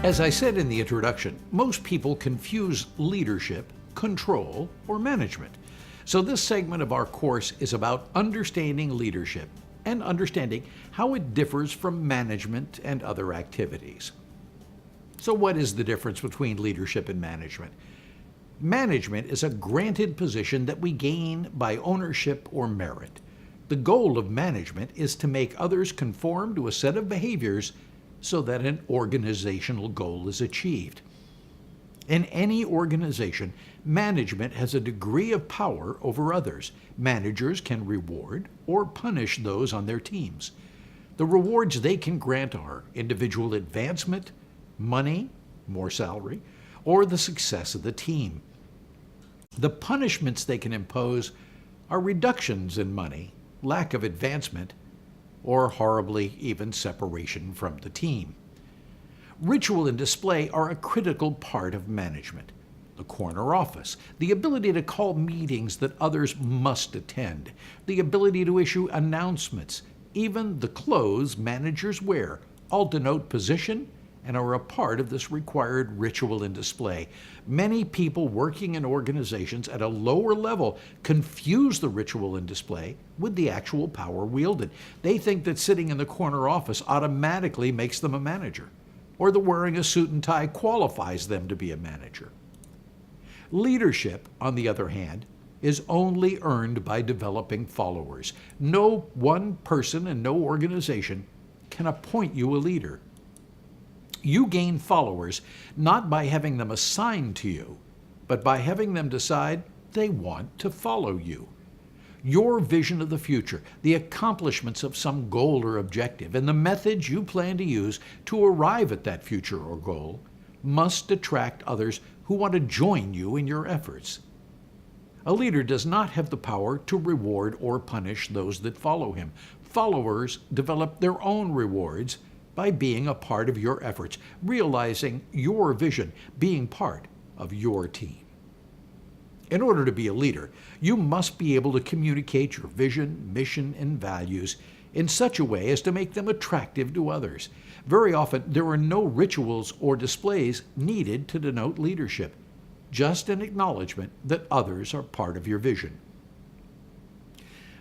As I said in the introduction, most people confuse leadership, control, or management. So this segment of our course is about understanding leadership and understanding how it differs from management and other activities. So what is the difference between leadership and management? Management is a granted position that we gain by ownership or merit. The goal of management is to make others conform to a set of behaviors so that an organizational goal is achieved. In any organization, management has a degree of power over others. Managers can reward or punish those on their teams. The rewards they can grant are individual advancement, money, more salary, or the success of the team. The punishments they can impose are reductions in money, lack of advancement, or horribly even separation from the team. Ritual and display are a critical part of management. The corner office, the ability to call meetings that others must attend, the ability to issue announcements, even the clothes managers wear, all denote position and are a part of this required ritual and display. Many people working in organizations at a lower level confuse the ritual and display with the actual power wielded. They think that sitting in the corner office automatically makes them a manager, or that wearing a suit and tie qualifies them to be a manager. Leadership, on the other hand, is only earned by developing followers. No one person and no organization can appoint you a leader. You gain followers not by having them assigned to you, but by having them decide they want to follow you. Your vision of the future, the accomplishments of some goal or objective, and the methods you plan to use to arrive at that future or goal must attract others who want to join you in your efforts. A leader does not have the power to reward or punish those that follow him. Followers develop their own rewards by being a part of your efforts, realizing your vision, being part of your team. In order to be a leader, you must be able to communicate your vision, mission, and values in such a way as to make them attractive to others. Very often, there are no rituals or displays needed to denote leadership, just an acknowledgement that others are part of your vision.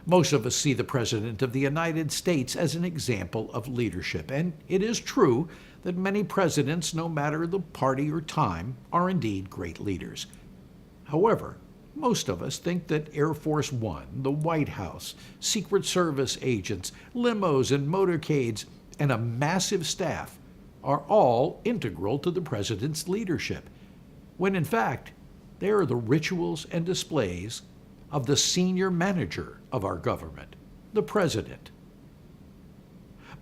Most of us see the President of the United States as an example of leadership, and it is true that many presidents, no matter the party or time, are indeed great leaders. However, most of us think that Air Force One, the White House, Secret Service agents, limos and motorcades, and a massive staff are all integral to the president's leadership, when in fact, they are the rituals and displays of the senior manager of our government, the president.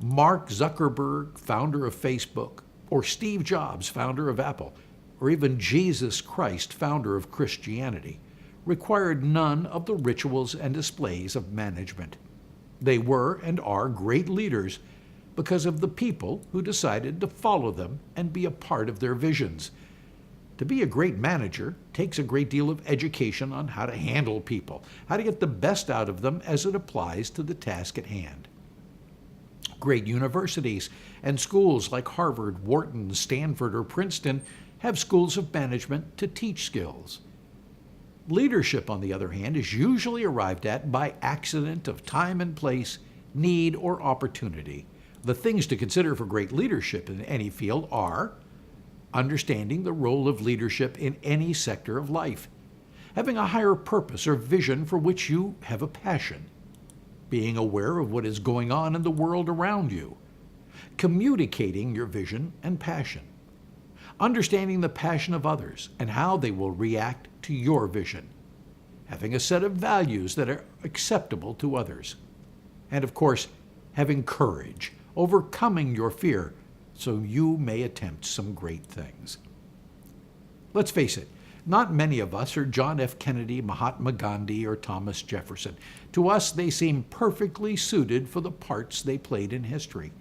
Mark Zuckerberg, founder of Facebook, or Steve Jobs, founder of Apple, or even Jesus Christ, founder of Christianity, required none of the rituals and displays of management. They were and are great leaders because of the people who decided to follow them and be a part of their visions. To be a great manager takes a great deal of education on how to handle people, how to get the best out of them as it applies to the task at hand. Great universities and schools like Harvard, Wharton, Stanford, or Princeton have schools of management to teach skills. Leadership, on the other hand, is usually arrived at by accident of time and place, need, or opportunity. The things to consider for great leadership in any field are understanding the role of leadership in any sector of life, having a higher purpose or vision for which you have a passion, being aware of what is going on in the world around you, communicating your vision and passion, understanding the passion of others and how they will react to your vision, having a set of values that are acceptable to others, and of course, having courage, overcoming your fear so you may attempt some great things. Let's face it, not many of us are John F. Kennedy, Mahatma Gandhi, or Thomas Jefferson. To us, they seem perfectly suited for the parts they played in history.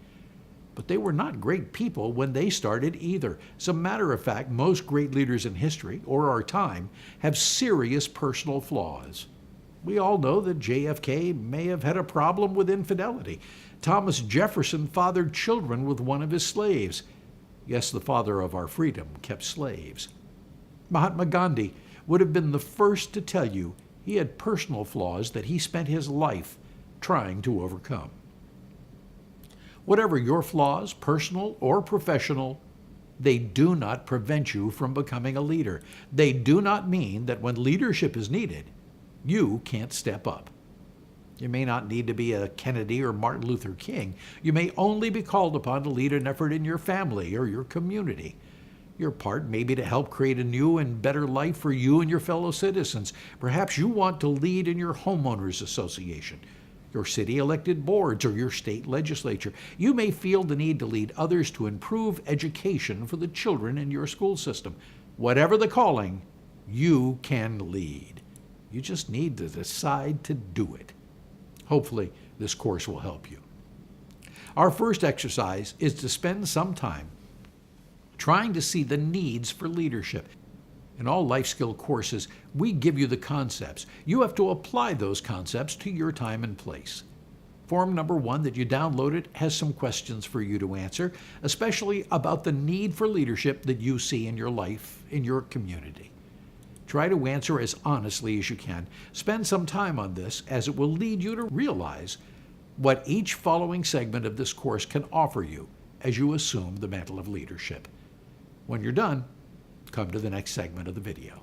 But they were not great people when they started either. As a matter of fact, most great leaders in history, or our time, have serious personal flaws. We all know that JFK may have had a problem with infidelity. Thomas Jefferson fathered children with one of his slaves. Yes, the father of our freedom kept slaves. Mahatma Gandhi would have been the first to tell you he had personal flaws that he spent his life trying to overcome. Whatever your flaws, personal or professional, they do not prevent you from becoming a leader. They do not mean that when leadership is needed, you can't step up. You may not need to be a Kennedy or Martin Luther King. You may only be called upon to lead an effort in your family or your community. Your part may be to help create a new and better life for you and your fellow citizens. Perhaps you want to lead in your homeowners association, your city elected boards, or your state legislature. You may feel the need to lead others to improve education for the children in your school system. Whatever the calling, you can lead. You just need to decide to do it. Hopefully, this course will help you. Our first exercise is to spend some time trying to see the needs for leadership. In all life skill courses, we give you the concepts. You have to apply those concepts to your time and place. Form number 1 that you downloaded has some questions for you to answer, especially about the need for leadership that you see in your life, in your community. Try to answer as honestly as you can. Spend some time on this, as it will lead you to realize what each following segment of this course can offer you as you assume the mantle of leadership. When you're done, come to the next segment of the video.